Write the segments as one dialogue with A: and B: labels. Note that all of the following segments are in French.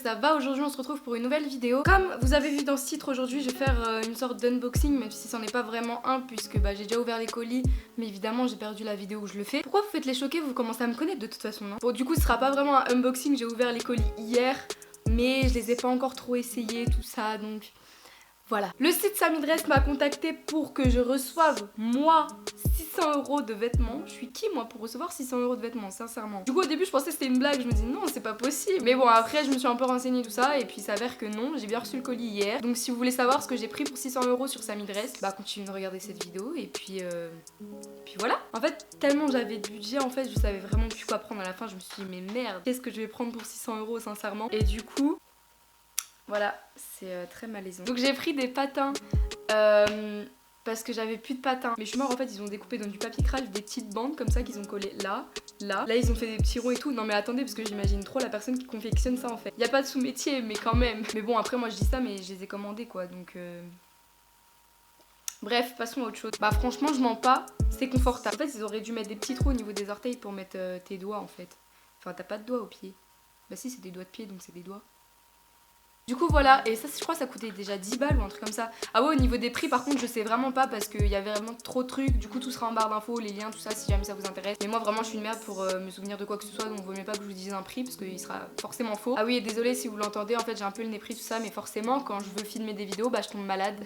A: ça va? Aujourd'hui on se retrouve pour une nouvelle vidéo. Comme vous avez vu dans ce titre, aujourd'hui je vais faire une sorte d'unboxing, même si c'en est pas vraiment un, puisque j'ai déjà ouvert les colis, mais évidemment j'ai perdu la vidéo où je le fais. Pourquoi vous faites les choquer? Vous commencez à me connaître de toute façon, non? Bon, du coup ce sera pas vraiment un unboxing, j'ai ouvert les colis hier, mais je les ai pas encore trop essayés, tout ça, donc... Voilà. Le site Samidress m'a contacté pour que je reçoive, moi, 600 € de vêtements. Je suis qui, moi, pour recevoir 600 € de vêtements, sincèrement? Du coup, au début, je pensais que c'était une blague. Je me dis non, c'est pas possible. Mais bon, après, je me suis un peu renseignée, tout ça. Et puis, il s'avère que non. J'ai bien reçu le colis hier. Donc, si vous voulez savoir ce que j'ai pris pour 600 € sur Samidress, continuez de regarder cette vidéo. Et puis voilà. En fait, tellement j'avais de budget, en fait, je savais vraiment plus quoi prendre à la fin. Je me suis dit, mais merde, qu'est-ce que je vais prendre pour 600 €, sincèrement? Et du coup... Voilà, c'est très malaisant. Donc j'ai pris des patins parce que j'avais plus de patins. Mais je suis mort, en fait, ils ont découpé dans du papier craft des petites bandes comme ça qu'ils ont collées là, là. Là, ils ont fait des petits ronds et tout. Non mais attendez, parce que j'imagine trop la personne qui confectionne ça en fait. Y a pas de sous-métier, mais quand même. Mais bon, après moi je dis ça, mais je les ai commandés quoi, donc... Bref, passons à autre chose. Franchement, je mens pas, c'est confortable. En fait, ils auraient dû mettre des petits trous au niveau des orteils pour mettre tes doigts en fait. Enfin, t'as pas de doigts au pied. Bah si, c'est des doigts de pied, donc c'est des doigts. Du coup voilà, et ça je crois que ça coûtait déjà 10 balles ou un truc comme ça. Ah ouais, au niveau des prix par contre je sais vraiment pas parce qu'il y avait vraiment trop de trucs. Du coup tout sera en barre d'infos, les liens, tout ça si jamais ça vous intéresse. Mais moi vraiment je suis une merde pour me souvenir de quoi que ce soit, donc vaut mieux pas que je vous dise un prix parce qu'il sera forcément faux. Ah oui, et désolé si vous l'entendez, en fait j'ai un peu le nez pris tout ça, mais forcément quand je veux filmer des vidéos je tombe malade.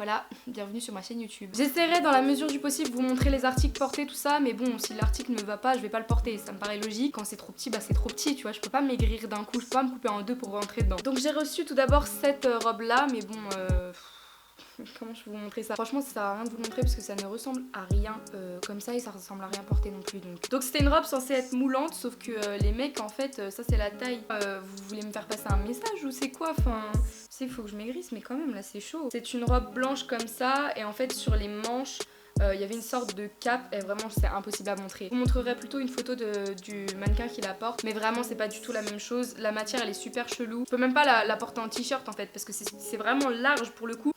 A: Voilà, bienvenue sur ma chaîne YouTube. J'essaierai dans la mesure du possible de vous montrer les articles portés, tout ça, mais bon, si l'article ne me va pas, je vais pas le porter, ça me paraît logique. Quand c'est trop petit, c'est trop petit, tu vois, je peux pas maigrir d'un coup, je peux pas me couper en deux pour rentrer dedans. Donc j'ai reçu tout d'abord cette robe là, mais bon, comment je peux vous montrer ça? Franchement ça sert à rien de vous montrer parce que ça ne ressemble à rien comme ça et ça ressemble à rien porter non plus. Donc c'était une robe censée être moulante, sauf que les mecs en fait ça c'est la taille. Vous voulez me faire passer un message ou c'est quoi? Enfin, il faut que je maigrisse mais quand même là c'est chaud. C'est une robe blanche comme ça et en fait sur les manches il y avait une sorte de cape et vraiment c'est impossible à montrer. Je vous montrerai plutôt une photo du mannequin qui la porte, mais vraiment c'est pas du tout la même chose. La matière elle est super chelou. Je peux même pas la porter en t-shirt en fait parce que c'est vraiment large pour le coup.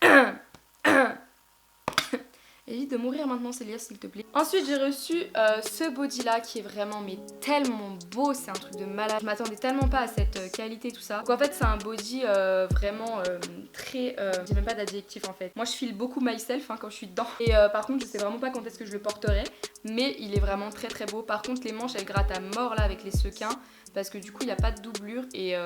A: Évite de mourir maintenant Célia s'il te plaît. Ensuite j'ai reçu ce body là qui est vraiment mais tellement beau, c'est un truc de malade. Je m'attendais tellement pas à cette qualité tout ça. Donc en fait c'est un body vraiment très... j'ai même pas d'adjectif en fait. Moi je file beaucoup myself quand je suis dedans. Et par contre je sais vraiment pas quand est-ce que je le porterai. Mais il est vraiment très très beau. Par contre les manches elles grattent à mort là avec les sequins. Parce que du coup il n'y a pas de doublure et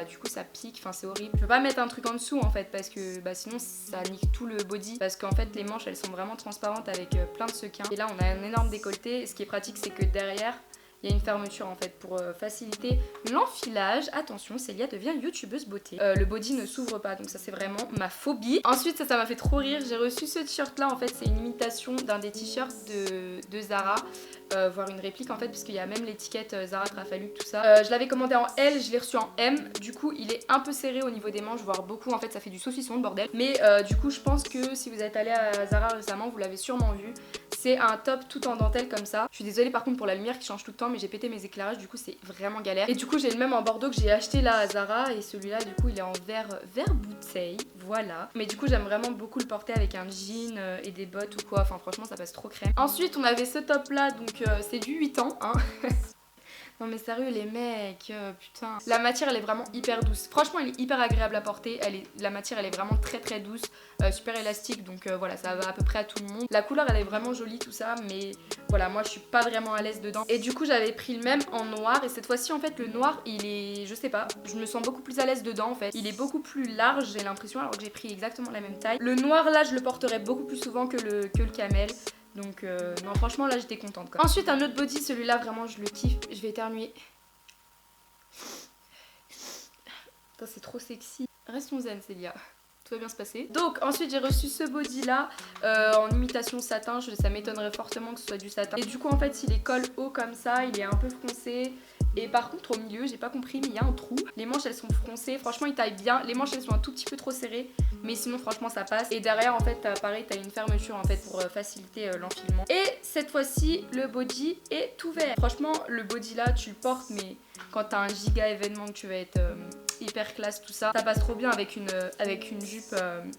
A: du coup ça pique, enfin c'est horrible. Je peux pas mettre un truc en dessous en fait parce que sinon ça nique tout le body. Parce qu'en fait les manches elles sont vraiment transparentes avec plein de sequins. Et là on a un énorme décolleté et ce qui est pratique c'est que derrière il y a une fermeture en fait pour faciliter l'enfilage. Attention, Célia devient youtubeuse beauté. Le body ne s'ouvre pas donc ça c'est vraiment ma phobie. Ensuite ça m'a fait trop rire, j'ai reçu ce t-shirt là en fait, c'est une imitation d'un des t-shirts de Zara. Voire une réplique en fait puisqu'il y a même l'étiquette Zara Trafalgar tout ça. Je l'avais commandé en L, je l'ai reçu en M. Du coup il est un peu serré au niveau des manches, voire beaucoup en fait, ça fait du saucisson le bordel. Mais du coup je pense que si vous êtes allé à Zara récemment vous l'avez sûrement vu. C'est un top tout en dentelle comme ça. Je suis désolée par contre pour la lumière qui change tout le temps mais j'ai pété mes éclairages, du coup c'est vraiment galère. Et du coup j'ai le même en Bordeaux que j'ai acheté là à Zara et celui-là du coup il est en vert bouteille, voilà. Mais du coup j'aime vraiment beaucoup le porter avec un jean et des bottes ou quoi, enfin franchement ça passe trop crème. Ensuite on avait ce top là donc c'est du 8 ans hein. Non mais sérieux les mecs, putain. La matière elle est vraiment hyper douce. Franchement elle est hyper agréable à porter. La matière elle est vraiment très très douce, super élastique donc voilà ça va à peu près à tout le monde. La couleur elle est vraiment jolie tout ça mais voilà moi je suis pas vraiment à l'aise dedans. Et du coup j'avais pris le même en noir et cette fois-ci en fait le noir il est, je sais pas, je me sens beaucoup plus à l'aise dedans en fait. Il est beaucoup plus large j'ai l'impression alors que j'ai pris exactement la même taille. Le noir là je le porterai beaucoup plus souvent que le camel. Donc non franchement là j'étais contente quoi. Ensuite un autre body, celui-là vraiment je le kiffe. Je vais éternuer. C'est trop sexy. Restons zen Célia. Tout va bien se passer. Donc ensuite j'ai reçu ce body là en imitation satin, ça m'étonnerait fortement que ce soit du satin. Et du coup en fait il est col haut comme ça, il est un peu froncé. Et par contre au milieu j'ai pas compris mais il y a un trou. Les manches elles sont froncées, franchement il taille bien. Les manches elles sont un tout petit peu trop serrées mais sinon franchement ça passe. Et derrière en fait pareil t'as une fermeture en fait pour faciliter l'enfilement. Et cette fois-ci le body est ouvert. Franchement le body là tu le portes mais quand t'as un giga événement que tu vas être hyper classe tout ça. Ça passe trop bien avec une jupe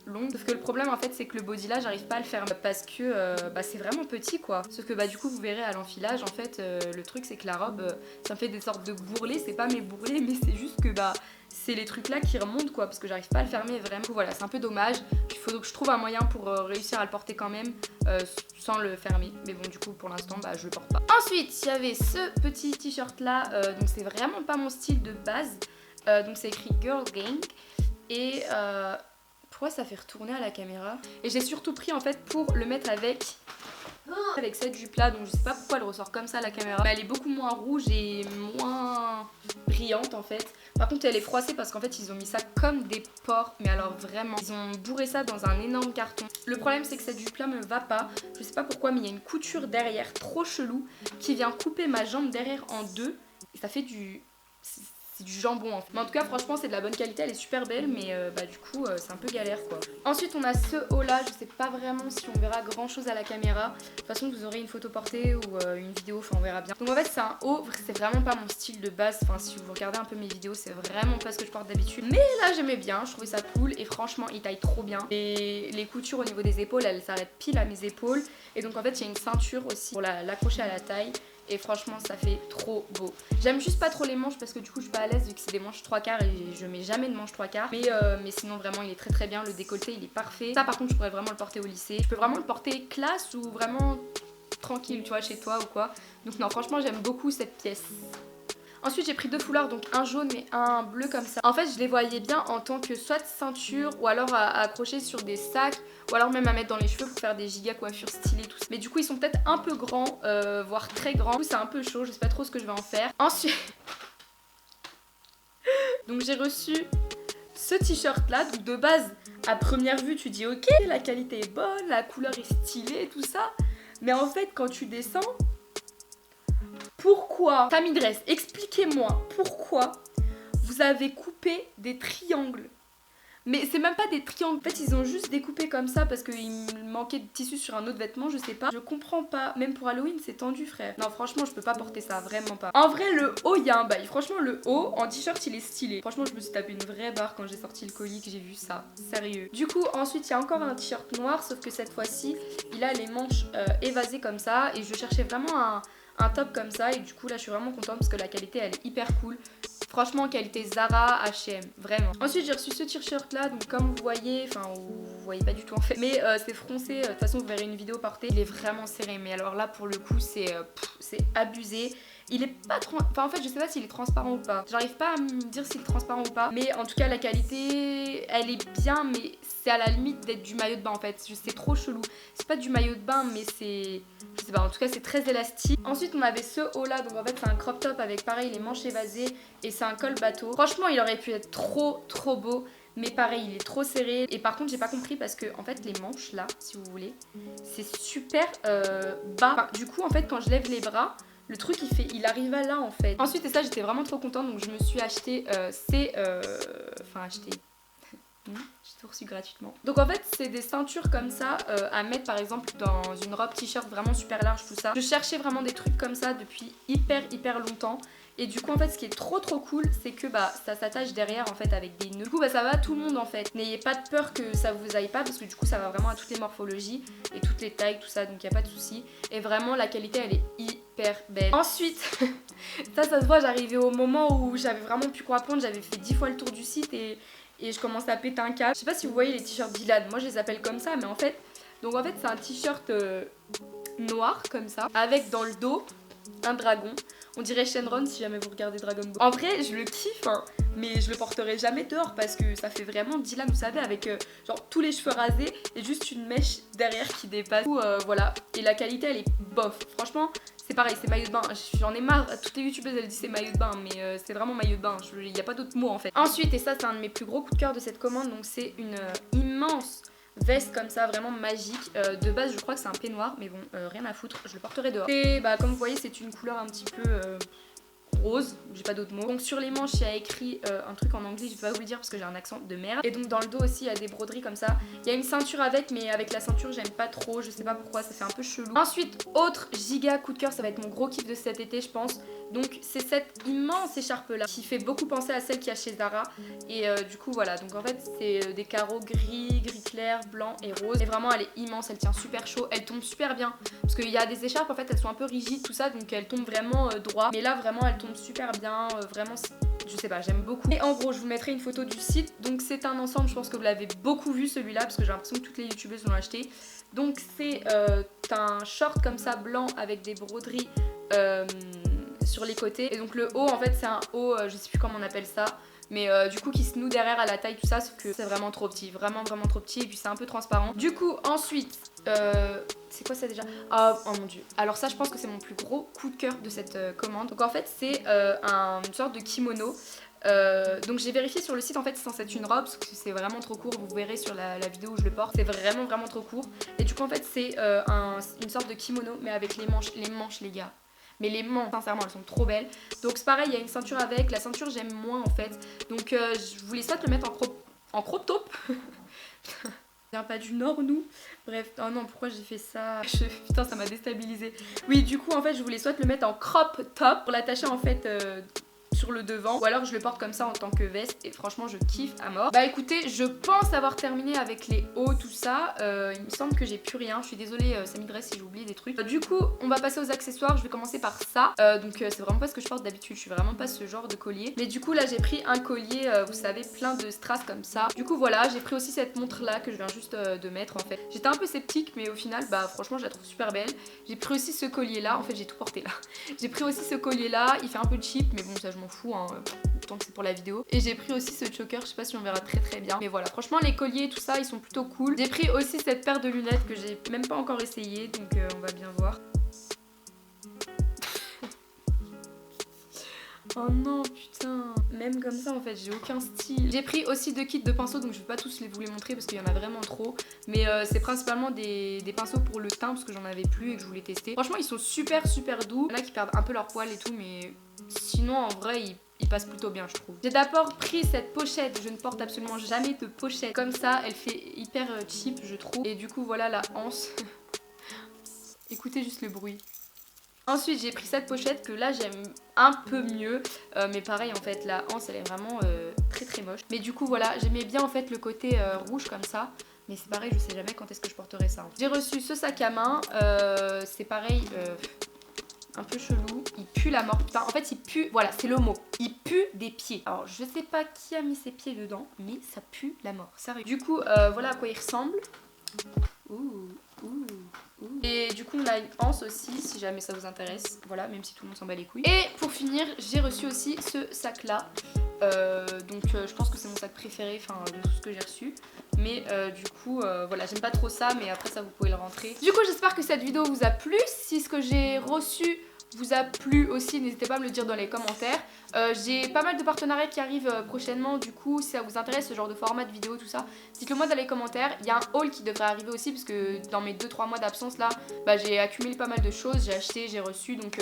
A: longue. Sauf que le problème en fait c'est que le body là j'arrive pas à le faire parce que c'est vraiment petit quoi. Sauf que du coup vous verrez à l'enfilage en fait le truc c'est que la robe ça me fait des sortes de bourrelets. C'est pas mes bourrelets mais c'est juste que c'est les trucs là qui remontent quoi parce que j'arrive pas à le fermer vraiment. Voilà, c'est un peu dommage. Il faut donc que je trouve un moyen pour réussir à le porter quand même sans le fermer. Mais bon du coup pour l'instant je le porte pas. Ensuite il y avait ce petit t-shirt là. Donc c'est vraiment pas mon style de base. Donc c'est écrit Girl Gang. Et pourquoi ça fait retourner à la caméra? Et j'ai surtout pris en fait pour le mettre avec cette jupe là, donc je sais pas pourquoi elle ressort comme ça à la caméra. Mais elle est beaucoup moins rouge et moins brillante en fait. Par contre elle est froissée parce qu'en fait ils ont mis ça comme des porcs. Mais alors vraiment, ils ont bourré ça dans un énorme carton. Le problème c'est que cette jupe là me va pas. Je sais pas pourquoi mais il y a une couture derrière trop chelou qui vient couper ma jambe derrière en deux. Et ça fait c'est du jambon en fait. Mais en tout cas franchement c'est de la bonne qualité, elle est super belle mais du coup c'est un peu galère quoi. Ensuite on a ce haut là, je sais pas vraiment si on verra grand chose à la caméra. De toute façon vous aurez une photo portée ou une vidéo, enfin on verra bien. Donc en fait c'est un haut, c'est vraiment pas mon style de base. Enfin si vous regardez un peu mes vidéos c'est vraiment pas ce que je porte d'habitude. Mais là j'aimais bien, je trouvais ça cool et franchement il taille trop bien. Et les coutures au niveau des épaules elles s'arrêtent pile à mes épaules. Et donc en fait il y a une ceinture aussi pour l'accrocher à la taille. Et franchement ça fait trop beau. J'aime juste pas trop les manches parce que du coup je suis pas à l'aise vu que c'est des manches 3/4 et je mets jamais de manches 3/4. Mais sinon vraiment il est très bien, le décolleté il est parfait. Ça par contre je pourrais vraiment le porter au lycée. Je peux vraiment le porter classe ou vraiment tranquille tu vois chez toi ou quoi. Donc non franchement j'aime beaucoup cette pièce. Ensuite j'ai pris deux foulards, donc un jaune et un bleu comme ça. En fait je les voyais bien en tant que soit ceinture ou alors à accrocher sur des sacs ou alors même à mettre dans les cheveux pour faire des giga coiffures stylées tout ça. Mais du coup ils sont peut-être un peu grands, voire très grands. Du coup c'est un peu chaud, je sais pas trop ce que je vais en faire. Ensuite donc j'ai reçu ce t-shirt là, donc de base à première vue tu dis ok la qualité est bonne, la couleur est stylée tout ça. Mais en fait quand tu descends, pourquoi, Famille Dress, expliquez-moi pourquoi vous avez coupé des triangles. Mais c'est même pas des triangles, en fait ils ont juste découpé comme ça parce qu'il manquait de tissu sur un autre vêtement, je sais pas. Je comprends pas, même pour Halloween c'est tendu frère. Non franchement je peux pas porter ça, vraiment pas. En vrai le haut il y a un bail, franchement le haut en t-shirt il est stylé. Franchement je me suis tapé une vraie barre quand j'ai sorti le colis que j'ai vu ça, sérieux. Du coup ensuite il y a encore un t-shirt noir sauf que cette fois-ci il a les manches évasées comme ça. Et je cherchais vraiment un top comme ça et du coup là je suis vraiment contente parce que la qualité elle est hyper cool. Franchement qualité Zara, H&M, vraiment. Ensuite j'ai reçu ce t-shirt là, donc comme vous voyez, enfin vous voyez pas du tout en fait, mais c'est froncé, de toute façon vous verrez une vidéo portée, il est vraiment serré, mais alors là pour le coup c'est abusé. Il est pas trop... Enfin en fait je sais pas s'il est transparent ou pas. J'arrive pas à me dire s'il est transparent ou pas. Mais en tout cas la qualité elle est bien mais c'est à la limite d'être du maillot de bain en fait. C'est trop chelou. C'est pas du maillot de bain mais c'est... Je sais pas, en tout cas c'est très élastique. Ensuite on avait ce haut là, donc en fait c'est un crop top avec pareil les manches évasées et c'est un col bateau. Franchement il aurait pu être trop beau. Mais pareil il est trop serré. Et par contre j'ai pas compris parce que en fait les manches là si vous voulez c'est super bas. Enfin, du coup en fait quand je lève les bras le truc il arrive à là en fait. Ensuite et ça j'étais vraiment trop contente donc je me suis acheté j'ai tout reçu gratuitement. Donc en fait c'est des ceintures comme ça à mettre par exemple dans une robe t-shirt vraiment super large tout ça. Je cherchais vraiment des trucs comme ça depuis hyper longtemps. Et du coup en fait ce qui est trop cool c'est que ça s'attache derrière en fait avec des nœuds. Du coup ça va à tout le monde en fait. N'ayez pas de peur que ça vous aille pas parce que du coup ça va vraiment à toutes les morphologies et toutes les tailles tout ça donc y a pas de souci. Et vraiment la qualité elle est hyper belle. Ensuite ça se voit, j'arrivais au moment où j'avais vraiment plus quoi prendre, j'avais fait 10 fois le tour du site et je commençais à péter un câble. Je sais pas si vous voyez les t-shirts Dylan, moi je les appelle comme ça mais en fait c'est un t-shirt noir comme ça avec dans le dos un dragon. On dirait Shenron si jamais vous regardez Dragon Ball. En vrai je le kiffe hein, mais je le porterai jamais dehors parce que ça fait vraiment Dylan vous savez avec genre tous les cheveux rasés et juste une mèche derrière qui dépasse. Du coup, voilà, et la qualité elle est bof. Franchement c'est pareil, c'est maillot de bain. J'en ai marre, toutes les youtubeuses elles disent c'est maillot de bain mais c'est vraiment maillot de bain, il n'y a pas d'autre mot en fait. Ensuite et ça c'est un de mes plus gros coups de cœur de cette commande, donc c'est une immense veste comme ça vraiment magique. De base je crois que c'est un peignoir mais bon rien à foutre, je le porterai dehors. Et comme vous voyez c'est une couleur un petit peu rose, j'ai pas d'autres mots. Donc sur les manches il y a écrit un truc en anglais, je vais pas vous le dire parce que j'ai un accent de merde. Et donc dans le dos aussi il y a des broderies comme ça. Il y a une ceinture avec mais avec la ceinture j'aime pas trop, je sais pas pourquoi, ça fait un peu chelou. Ensuite autre giga coup de cœur, ça va être mon gros kiff de cet été je pense. Donc c'est cette immense écharpe là qui fait beaucoup penser à celle qu'il y a chez Zara. Et du coup voilà, donc en fait c'est des carreaux gris, gris clair, blanc et rose. Et vraiment elle est immense, elle tient super chaud, elle tombe super bien. Parce qu'il y a des écharpes en fait elles sont un peu rigides tout ça, donc elles tombent vraiment droit. Mais là vraiment elle tombe super bien, vraiment je sais pas, j'aime beaucoup. Et en gros je vous mettrai une photo du site. Donc c'est un ensemble, je pense que vous l'avez beaucoup vu celui-là, parce que j'ai l'impression que toutes les youtubeuses l'ont acheté. Donc c'est un short comme ça blanc avec des broderies sur les côtés. Et donc le haut en fait c'est un haut, je sais plus comment on appelle ça, mais du coup qui se noue derrière à la taille tout ça, sauf que c'est vraiment trop petit, vraiment trop petit, et puis c'est un peu transparent. Du coup ensuite c'est quoi ça déjà? Oh mon dieu. Alors ça je pense que c'est mon plus gros coup de cœur de cette commande. Donc en fait c'est une sorte de kimono. Donc j'ai vérifié sur le site, en fait c'est censé être une robe parce que c'est vraiment trop court, vous verrez sur la vidéo où je le porte, c'est vraiment trop court. Et du coup en fait c'est une sorte de kimono mais avec les manches les gars. Mais les manches sincèrement elles sont trop belles. Donc c'est pareil, il y a une ceinture avec, la ceinture j'aime moins en fait. Donc je voulais soit le mettre en crop top. Viens pas du nord nous. Bref, oh non pourquoi j'ai fait ça, putain ça m'a déstabilisé. Oui du coup en fait je voulais soit le mettre en crop top pour l'attacher en fait sur le devant, ou alors je le porte comme ça en tant que veste et franchement je kiffe à mort. Bah écoutez, je pense avoir terminé avec les hauts tout ça, il me semble que j'ai plus rien, je suis désolée Samy Dress si j'ai oublié des trucs. Du coup on va passer aux accessoires, je vais commencer par ça, donc c'est vraiment pas ce que je porte d'habitude, je suis vraiment pas ce genre de collier. Mais du coup là j'ai pris un collier, vous savez, plein de strass comme ça. Du coup voilà, j'ai pris aussi cette montre là que je viens juste de mettre en fait. J'étais un peu sceptique mais au final bah franchement je la trouve super belle. J'ai pris aussi ce collier là, en fait j'ai tout porté là. J'ai pris aussi ce collier là, il fait un peu cheap mais bon ça je m'en fous hein, tant que c'est pour la vidéo. Et j'ai pris aussi ce choker, je sais pas si on verra très bien, mais voilà, franchement les colliers tout ça ils sont plutôt cool. J'ai pris aussi cette paire de lunettes que j'ai même pas encore essayé, donc on va bien voir. Oh non putain, même comme ça en fait j'ai aucun style. J'ai pris aussi 2 kits de pinceaux, donc je vais pas tous vous les montrer parce qu'il y en a vraiment trop. Mais c'est principalement des pinceaux pour le teint parce que j'en avais plus et que je voulais tester. Franchement ils sont super doux. Il y en a qui perdent un peu leur poil et tout, mais sinon en vrai ils passent plutôt bien je trouve. J'ai d'abord pris cette pochette, je ne porte absolument jamais de pochette comme ça, elle fait hyper cheap je trouve. Et du coup voilà la anse. Écoutez juste le bruit. Ensuite j'ai pris cette pochette que là j'aime un peu mieux, mais pareil en fait la anse elle est vraiment très moche. Mais du coup voilà, j'aimais bien en fait le côté rouge comme ça, mais c'est pareil je sais jamais quand est-ce que je porterai ça. J'ai reçu ce sac à main, c'est pareil, un peu chelou, il pue la mort. Enfin, en fait il pue, voilà c'est le mot, il pue des pieds. Alors je sais pas qui a mis ses pieds dedans, mais ça pue la mort, sérieux. Du coup voilà à quoi il ressemble. Et du coup on a une anse aussi si jamais ça vous intéresse, voilà, même si tout le monde s'en bat les couilles. Et pour finir j'ai reçu aussi ce sac là, donc je pense que c'est mon sac préféré, enfin de tout ce que j'ai reçu. Mais du coup voilà, j'aime pas trop ça, mais après ça vous pouvez le rentrer. Du coup j'espère que cette vidéo vous a plu. Si ce que j'ai reçu vous a plu aussi, n'hésitez pas à me le dire dans les commentaires. J'ai pas mal de partenariats qui arrivent prochainement, du coup si ça vous intéresse ce genre de format de vidéo tout ça, dites-le moi dans les commentaires. Il y a un haul qui devrait arriver aussi parce que dans mes 2-3 mois d'absence là, bah, j'ai accumulé pas mal de choses, j'ai acheté, j'ai reçu, donc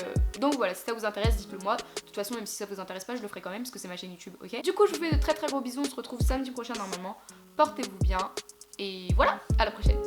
A: voilà, si ça vous intéresse dites-le moi. De toute façon même si ça vous intéresse pas je le ferai quand même parce que c'est ma chaîne YouTube, ok. Du coup je vous fais de très gros bisous, on se retrouve samedi prochain normalement, portez-vous bien et voilà, à la prochaine.